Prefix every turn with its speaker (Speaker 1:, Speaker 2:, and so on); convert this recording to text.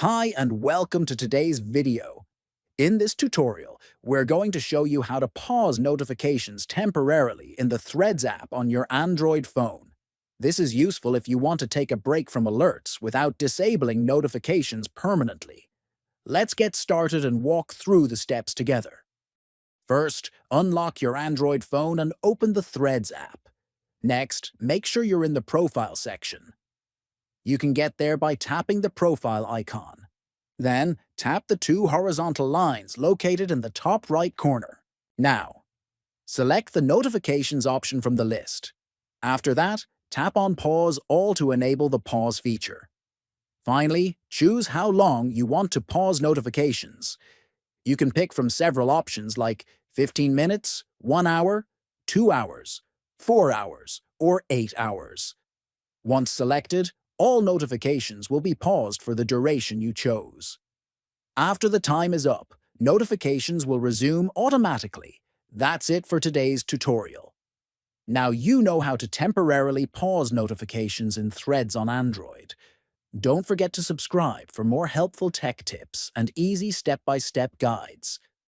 Speaker 1: Hi and welcome to today's video. In this tutorial, we're going to show you how to pause notifications temporarily in the Threads app on your Android phone. This is useful if you want to take a break from alerts without disabling notifications permanently. Let's get started and walk through the steps together. First, unlock your Android phone and open the Threads app. Next, make sure you're in the Profile section. You can get there by tapping the profile icon. Then, tap the two horizontal lines located in the top right corner. Now, select the Notifications option from the list. After that, tap on Pause All to enable the pause feature. Finally, choose how long you want to pause notifications. You can pick from several options like 15 minutes, 1 hour, 2 hours, 4 hours, or 8 hours. Once selected, all notifications will be paused for the duration you chose. After the time is up, notifications will resume automatically. That's it for today's tutorial. Now you know how to temporarily pause notifications in Threads on Android. Don't forget to subscribe for more helpful tech tips and easy step-by-step guides.